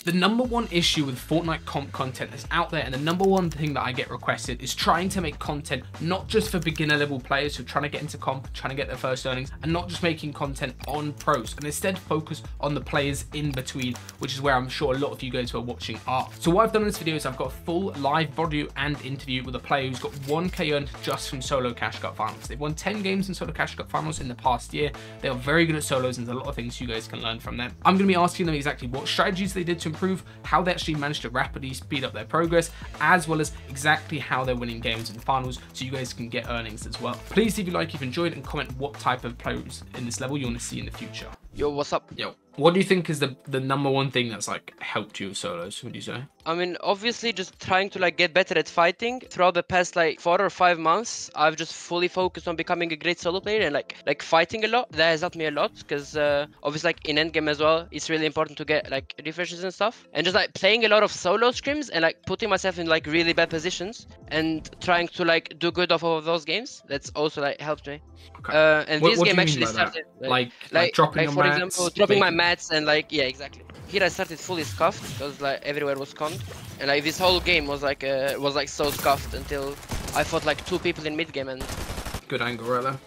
The number one issue with Fortnite comp content that's out there, and the number one thing that I get requested, is trying to make content not just for beginner level players who are trying to get into comp, trying to get their first earnings, and not just making content on pros, and instead focus on the players in between, which is where I'm sure a lot of you guys who are watching are. So what I've done in this video is I've got a full live video and interview with a player who's got 1K earned just from solo Cash Cup finals. They've won 10 games in solo Cash Cup finals in the past year. They are very good at solos, and there's a lot of things you guys can learn from them. I'm going to be asking them exactly what strategies they did to improve, how they actually managed to rapidly speed up their progress, as well as exactly how they're winning games in the finals, so you guys can get earnings as well. Please leave a like if you enjoyed, and comment what type of players in this level you want to see in the future. Yo, what's up? Yo, what do you think is the number one thing that's like helped you with solos? What do you say? I mean, obviously just trying to like get better at fighting. Throughout the past like 4 or 5 months, I've just fully focused on becoming a great solo player and like fighting a lot. That has helped me a lot, because obviously like in endgame as well, it's really important to get like refreshes and stuff. And just like playing a lot of solo scrims and like putting myself in like really bad positions and trying to like do good off of those games. That's also like helped me. Okay. And What this do game you mean actually by that? started Like dropping your for mats, example, dropping my mats, and like, yeah, exactly. Here I started fully scuffed because like everywhere was conned, and like this whole game was like so scuffed until I fought like 2 people in mid game. And good angle right there.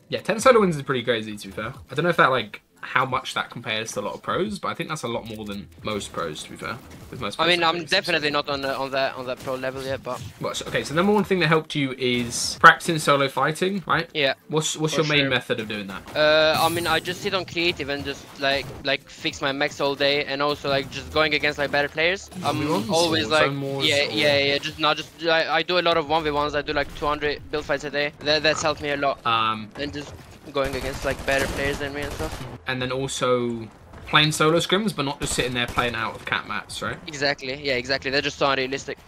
Yeah, 10 solo wins is pretty crazy, to be fair. I don't know if that like how much that compares to a lot of pros, but I think that's a lot more than most pros, to be fair. With most I mean, I'm definitely not on that pro level yet, but okay, so the number one thing that helped you is practicing solo fighting, right? Yeah. What's your main method of doing that? I mean, I just sit on creative and just like fix my max all day, and also like just going against like better players. I'm always like I do a lot of 1v1s. I do like 200 build fights a day. That's helped me a lot. And just going against like better players than me and stuff. And then also playing solo scrims, but not just sitting there playing out of cat mats, right? Exactly, yeah, exactly. They're just so unrealistic.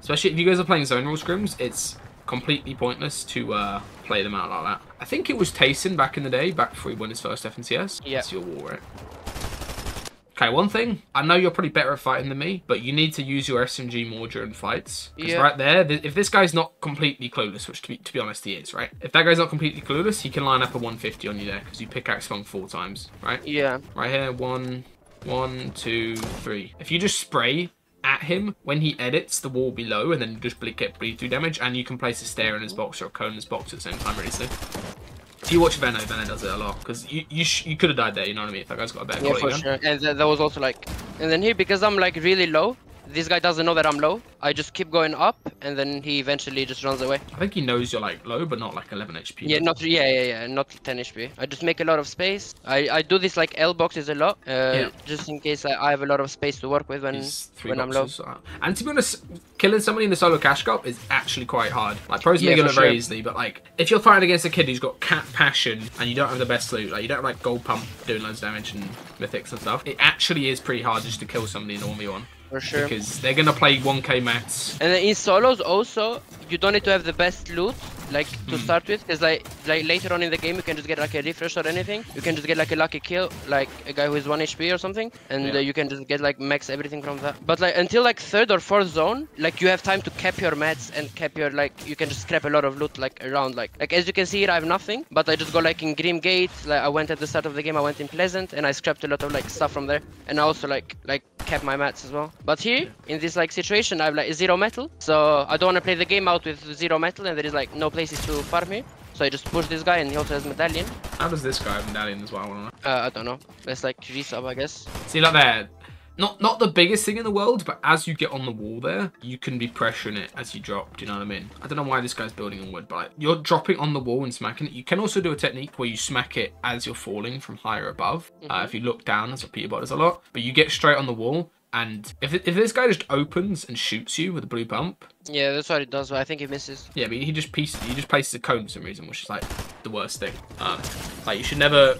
Especially if you guys are playing zone rule scrims, it's completely pointless to play them out like that. I think it was Tayson back in the day, back before he won his first FNCS. Yeah. That's your wall, right? Okay, one thing, I know you're probably better at fighting than me, but you need to use your SMG more during fights. Because right there, if this guy's not completely clueless, which to be honest he is, right? If that guy's not completely clueless, he can line up a 150 on you there, because you pickaxe long 4 times, right? Yeah. Right here, 1, 2, 3. If you just spray at him, when he edits, the wall will be low, and then you just get bleed through damage, and you can place a stair in his box or a cone in his box at the same time, really soon. If you watch Venno does it a lot, because you could have died there, you know what I mean, if that guy's got a better quality gun. Yeah, for sure. And that was also like, and then here, because I'm like really low, this guy doesn't know that I'm low. I just keep going up, and then he eventually just runs away. I think he knows you're like low, but not like 11 HP. Yeah, not 10 HP. I just make a lot of space. I do this like L boxes a lot, just in case I have a lot of space to work with when I'm low. And to be honest, killing somebody in the solo Cash Cup is actually quite hard. Like pros make it look very easily, but like if you're fighting against a kid who's got cat passion and you don't have the best loot, like you don't have like gold pump doing loads of damage and mythics and stuff, it actually is pretty hard just to kill somebody in a 1v1. For sure. Because they're gonna play 1k mats. And then in solos also, you don't need to have the best loot, like to start with, because like later on in the game you can just get like a refresh or anything. You can just get like a lucky kill, like a guy who is 1 HP or something, and you can just get like max everything from that. But like until like 3rd or 4th zone, like you have time to cap your mats and cap your you can just scrap a lot of loot like around. Like as you can see here, I have nothing, but I just go like in Grim Gate. Like I went at the start of the game, I went in Pleasant, and I scrapped a lot of like stuff from there, and I also like cap my mats as well. But here in this like situation, I have like 0 metal, so I don't want to play the game out with 0 metal, and there is like no places to farm here. So I just push this guy, and he also has medallion. How does this guy have medallion as well? I don't know. That's like resub, I guess. See, like there, not the biggest thing in the world, but as you get on the wall there, you can be pressuring it as you drop. Do you know what I mean? I don't know why this guy's building on wood, but like, you're dropping on the wall and smacking it. You can also do a technique where you smack it as you're falling from higher above. If you look down, that's what Peter does a lot. But you get straight on the wall. And if this guy just opens and shoots you with a blue pump, yeah, that's what it does. But I think he misses. Yeah, but he just places a cone for some reason, which is like the worst thing. Like you should never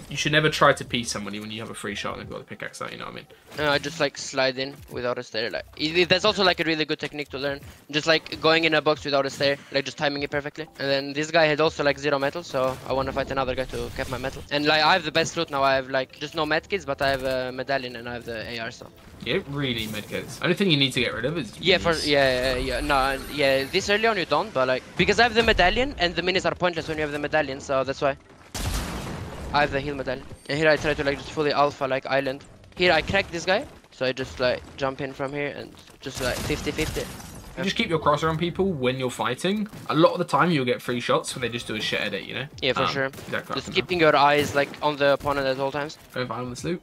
try to piece somebody when you have a free shot and they've got the pickaxe out. You know what I mean? I just like slide in without a stair. Like that's also like a really good technique to learn. Just like going in a box without a stair, like just timing it perfectly. And then this guy had also like 0 metal, so I want to fight another guy to cap my metal. And like I have the best loot now. I have like just no medkits, but I have a medallion and I have the AR. So you don't really need medkits. Only thing you need to get rid of is this early on you don't, but like because I have the medallion and the minis are pointless when you have the medallion, so that's why I have the heal medallion. And here I try to like just fully alpha like island. Here I crack this guy So I just like jump in from here and just like 50-50. You just keep your crosshair on people when you're fighting. A lot of the time you'll get free shots when they just do a shit edit, you know? Yeah, for sure. Exactly. Just keeping your eyes like on the opponent at all times. Going for this loot.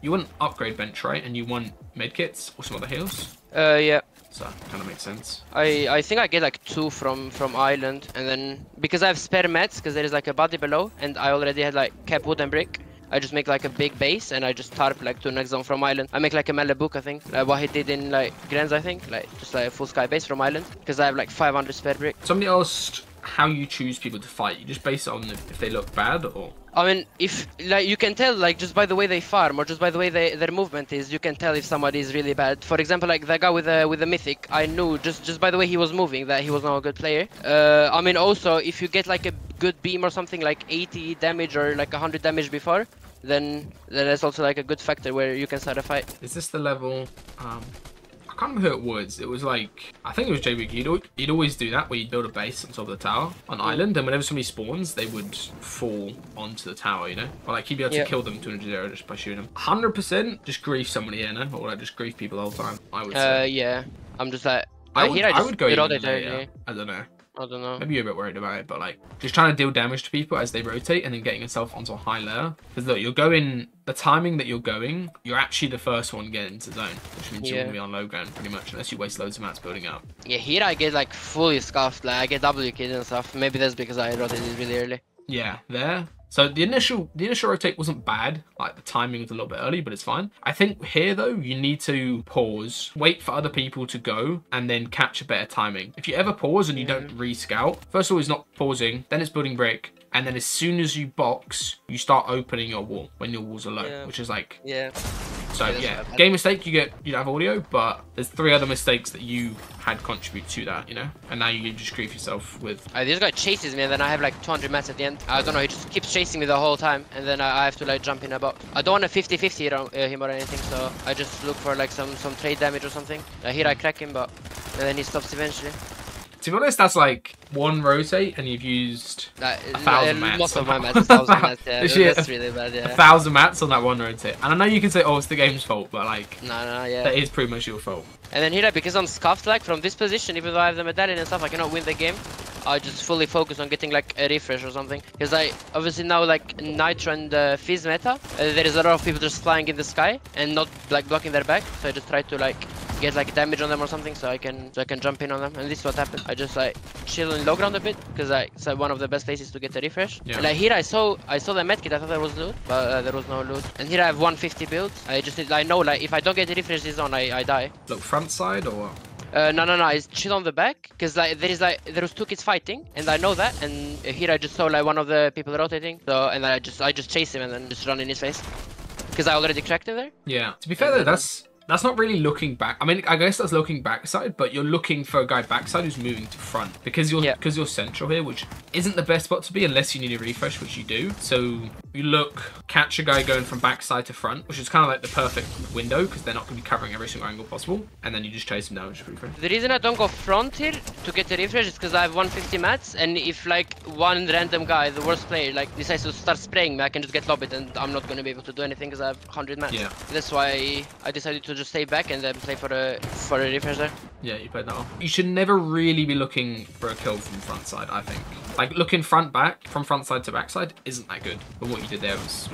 You want upgrade bench, right? And you want med kits or some other heals. Yeah. So kind of makes sense. I think I get like 2 from island, and then because I have spare mats, because there is like a body below, and I already had like cap wood and brick. I just make like a big base and I just tarp like to next zone from island. I make like a Malabuk, I think, like what he did in like Grens, I think, like just like a full sky base from island, because I have like 500 spare brick. Somebody asked how you choose people to fight. You just base it on if they look bad, or? I mean, if like you can tell like just by the way they farm or just by the way their movement is, you can tell if somebody is really bad. For example, like that guy with the mythic, I knew just by the way he was moving that he was not a good player. I mean, also if you get like a good beam or something like 80 damage or like 100 damage before, then that's also like a good factor where you can start a fight. Is this the level? I can't remember who it was. It was like, I think it was JB. He'd always do that where you'd build a base on top of the tower on island, and whenever somebody spawns, they would fall onto the tower, you know? Or like he'd be able to kill them 200 just by shooting them. 100% just grief somebody here, no? Or like just grief people the whole time, I would say. Yeah. I'm just like, I would go even later. I don't know. I don't know. Maybe you're a bit worried about it, but like just trying to deal damage to people as they rotate and then getting yourself onto a high layer. Because look, you're going, the timing that you're going, you're actually the first one getting into zone, which means you're going to be on low ground pretty much, unless you waste loads of mats building up. Yeah, here I get like fully scuffed, like I get W killed and stuff. Maybe that's because I rotated really early. Yeah, there. So the initial rotate wasn't bad, like the timing was a little bit early, but it's fine. I think here though, you need to pause, wait for other people to go, and then catch a better timing. If you ever pause and you don't re-scout, first of all, it's not pausing, then it's building brick, and then as soon as you box, you start opening your wall when your walls are low, which is like... Yeah. So yeah, game mistake, you have audio, but there's 3 other mistakes that you had contribute to that, you know? And now you just grief yourself with... This guy chases me and then I have like 200 mats at the end. I don't know, he just keeps chasing me the whole time, and then I have to like jump in a box. I don't want to 50-50 him or anything, so I just look for like some trade damage or something. Here I crack him, and then he stops eventually. To be honest, that's like 1 rotate and you've used 1,000 mats. Most of my mats, 1,000 mats, yeah. That's really bad, yeah. 1,000 mats on that 1 rotate. And I know you can say, oh, it's the game's fault, but like, no, yeah. that is pretty much your fault. And then here, because I'm scuffed like from this position, even though I have the medallion and stuff, I cannot win the game. I just fully focus on getting like a refresh or something. Because I obviously now like Nitro and Fizz meta, there is a lot of people just flying in the sky and not like blocking their back. So I just try to like get like damage on them or something, so I can jump in on them. And this is what happened. I just like chill in low ground a bit because it's one of the best places to get a refresh. Yeah. And, like here I saw the medkit. I thought there was loot, but there was no loot. And here I have 150 builds. I know like if I don't get a refresh this zone, I die. Look, front side or what? No, I chill on the back because like there was 2 kids fighting, and I know that. And here I just saw like one of the people rotating, so and I just chase him and then just run in his face because I already cracked him there. Yeah. To be fair though, that's not really looking back. I mean, I guess that's looking backside, but you're looking for a guy backside who's moving to front because you're central here, which isn't the best spot to be unless you need a refresh, which you do. So you look, catch a guy going from backside to front, which is kind of like the perfect window because they're not going to be covering every single angle possible, and then you just chase them down and just refresh. The reason I don't go front here to get a refresh is because I have 150 mats, and if like one random guy, the worst player, like decides to start spraying me, I can just get lobbied and I'm not going to be able to do anything because I have 100 mats. Yeah. That's why I decided to just stay back and then play for a refresh there. Yeah, you played that off. You should never really be looking for a kill from front side, I think. Like looking front back, from front side to back side isn't that good. But what you did there was...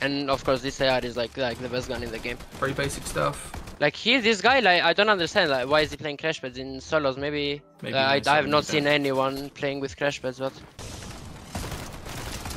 And of course this AR is like the best gun in the game. Very basic stuff. Like here, this guy, like I don't understand like why is he playing crash pads in solos? Maybe I have not seen anyone playing with crash pads, but...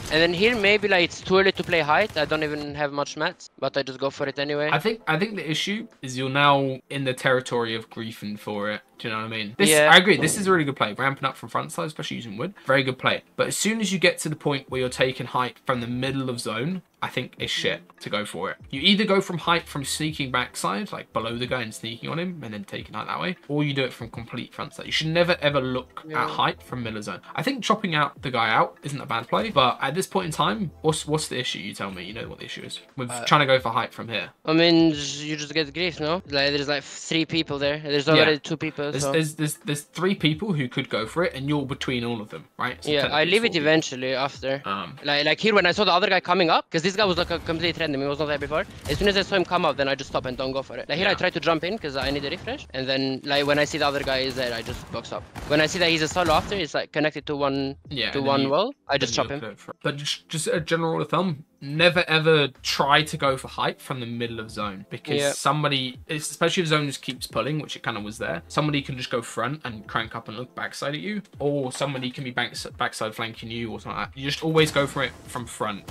And then here, maybe like it's too early to play height. I don't even have much mats, but I just go for it anyway. I think the issue is you're now in the territory of griefing for it. Do you know what I mean? Yeah. I agree. This is a really good play. Ramping up from front side, especially using wood. Very good play. But as soon as you get to the point where you're taking height from the middle of zone, I think it's shit to go for it. You either go from height from sneaking backside, like below the guy and sneaking on him and then taking height that way, or you do it from complete front side. You should never ever look at height from middle of zone. I think chopping out the guy out isn't a bad play, but at this point in time, what's the issue? You tell me. You know what the issue is with trying to go for height from here. I mean, you just get grief, no? Like there's like 3 people there. There's already 2 people. There's 3 people who could go for it, and you're between all of them, right? So yeah, I leave it eventually after. Like here when I saw the other guy coming up, because this guy was like a complete random. He was not there before. As soon as I saw him come up, then I just stop and don't go for it. Like here I try to jump in because I need a refresh, and then like when I see the other guy is there, I just box up. When I see that he's a solo after, it's like connected to one wall, I just chop him. But just a general rule of thumb, never ever try to go for height from the middle of zone, because somebody, especially if zone just keeps pulling, which it kind of was there, somebody can just go front and crank up and look backside at you, or somebody can be backside flanking you or something like that. You just always go for it from front.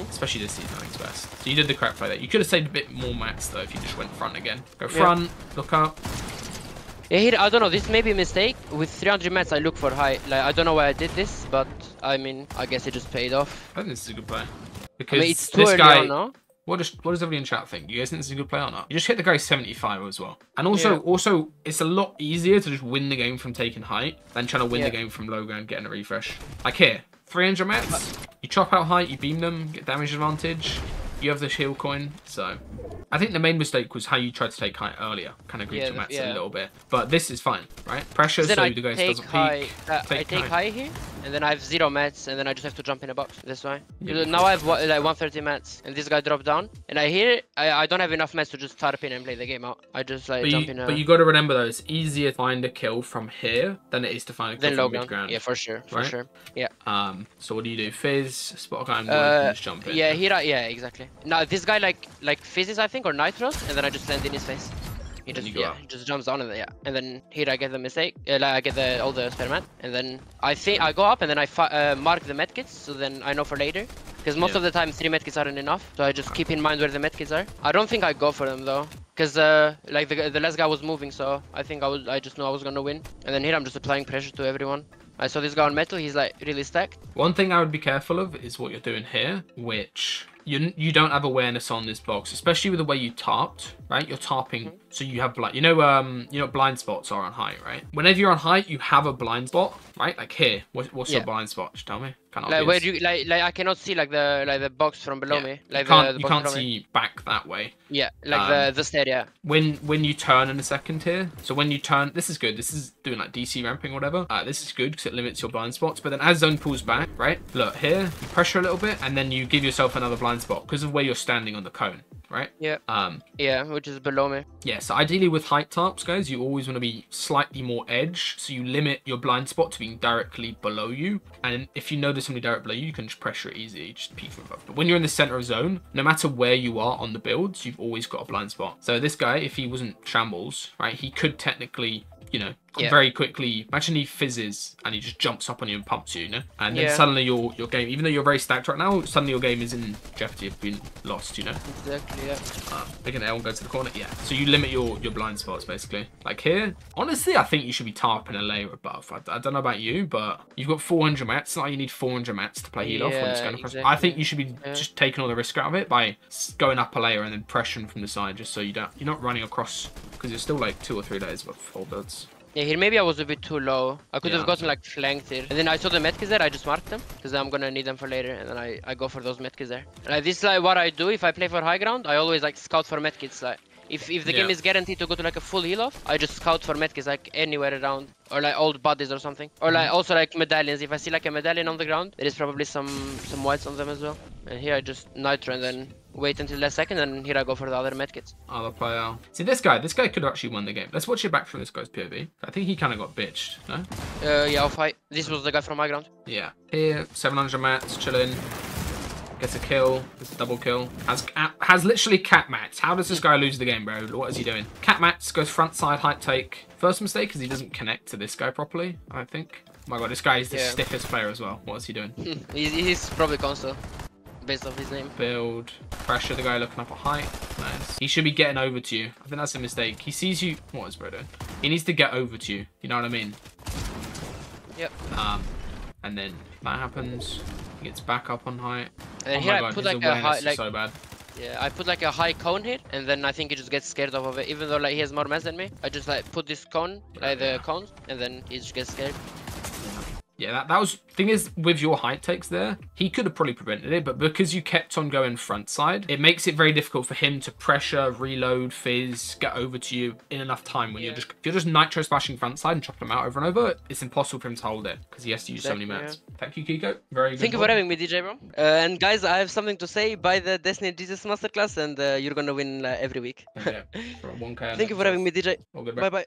Especially this season, I think it's best. So you did the crap play there. You could have saved a bit more mats though if you just went front again. Go front, look up. Yeah, here, I don't know, this may be a mistake. With 300 mats, I look for high. Like, I don't know why I did this, but I mean, I guess it just paid off. I think this is a good play. Because I mean, it's too early on, no? What does everybody in chat think? You guys think this is a good play or not? You just hit the guy 75 as well. And also, it's a lot easier to just win the game from taking height than trying to win the game from low ground, getting a refresh. Like here, 300 mats, you chop out height, you beam them, get damage advantage. You have the shield coin, so I think the main mistake was how you tried to take height earlier. Kind of greed your mats a little bit, but this is fine, right? Pressure so the guy doesn't peek. I take high here, and then I have 0 mats, and then I just have to jump in a box. This way. Now I have like 130 mats, and this guy dropped down, and I don't have enough mats to just tarp in and play the game out. I just like jump in. But you got to remember though, it's easier to find a kill from here than it is to find a kill from mid-ground. Yeah, for sure, for sure. Yeah. So what do you do? Fizz, spot a guy and just jump in. Yeah, here. Yeah, exactly. Now this guy like fizzes, I think, or nitros, and then I just land in his face. He just he just jumps down and then here I get the mistake. I get all the spare mat, and then I think I go up and then I mark the medkits, so then I know for later. Because most of the time 3 medkits aren't enough, so I just keep in mind where the medkits are. I don't think I go for them though, because like the last guy was moving, so I think I just knew I was gonna win. And then here I'm just applying pressure to everyone. I saw this guy on metal, he's like really stacked. One thing I would be careful of is what you're doing here, which you don't have awareness on this box, especially with the way you tarped, right? You're tarping, so you have blind, you know blind spots are on height, right? Whenever you're on height, you have a blind spot, right? Like here, what's your blind spot? Just tell me. Like where do you like I cannot see like the box from below me. Like you can't see back that way. Yeah, like the stair, yeah. When you turn in a second here, so when you turn, this is good. This is doing like DC ramping or whatever. This is good because it limits your blind spots. But then as zone pulls back, right? Look here, you pressure a little bit, and then you give yourself another blind spot because of where you're standing on the cone, right? Yeah. Yeah, which is below me. Yeah. So ideally with height tarps, guys, you always want to be slightly more edge, so you limit your blind spot to being directly below you. And if you notice somebody direct below you, you can just pressure it easy, just peek from above. But when you're in the center of zone, no matter where you are on the builds, you've always got a blind spot. So this guy, if he wasn't shambles, right, he could technically, very quickly, imagine he fizzes and he just jumps up on you and pumps you, and then suddenly your game, even though you're very stacked right now, suddenly your game is in jeopardy of being lost, Exactly, yeah. Big an L and go to the corner, yeah. So you limit your blind spots basically. Like here, honestly, I think you should be tarping a layer above. I don't know about you, but you've got 400 mats. It's not like you need 400 mats to play heal off when it's going across. I think you should be just taking all the risk out of it by going up a layer and then pressuring from the side, just so you're not running across, because it's still like 2 or 3 days of full builds. Yeah, here maybe I was a bit too low. I could have gotten like flanked here. And then I saw the medkits there, I just marked them, because I'm gonna need them for later, and then I go for those medkits there. Like this is like what I do if I play for high ground. I always like scout for medkits. Like if the game is guaranteed to go to like a full heal off, I just scout for medkits like anywhere around, or like old bodies or something, or like also like medallions. If I see like a medallion on the ground, there is probably some whites on them as well. And here I just nitro and then wait until last second, and here I go for the other medkits. Other player. See this guy could have actually won the game. Let's watch it back from this guy's POV. I think he kind of got bitched, no? Yeah, off height. This was the guy from my ground. Yeah. Here, 700 mats, chilling. Gets a kill. Gets a double kill. Has literally cat mats. How does this guy lose the game, bro? What is he doing? Cat mats, goes front side, height take. First mistake is he doesn't connect to this guy properly, I think. Oh my god, this guy is the stiffest player as well. What is he doing? He's probably console, based off his name. Build. Pressure the guy looking up at height. Nice. He should be getting over to you. I think that's a mistake. He sees you. What is bro doing? He needs to get over to you. You know what I mean? Yep. And then that happens. He gets back up on height. And then here I put like a high, like, so bad. Yeah, I put like a high cone here, and then I think he just gets scared off of it. Even though like he has more mass than me, I just like put this cone, like the cones, and then he just gets scared. Yeah, that was, thing is, with your height takes there, he could have probably prevented it, but because you kept on going front side, it makes it very difficult for him to pressure, reload, fizz, get over to you in enough time when if you're just nitro splashing front side and chopping them out over and over, it's impossible for him to hold it because he has to use so many mats. Thank you, Kiko. Very good. Thank you for having me, DJ, bro. And guys, I have something to say. Buy the DestinysJesus masterclass and you're gonna win every week. Yeah, for 1K. Thank you for having me, DJ. All good, bro. Bye bye.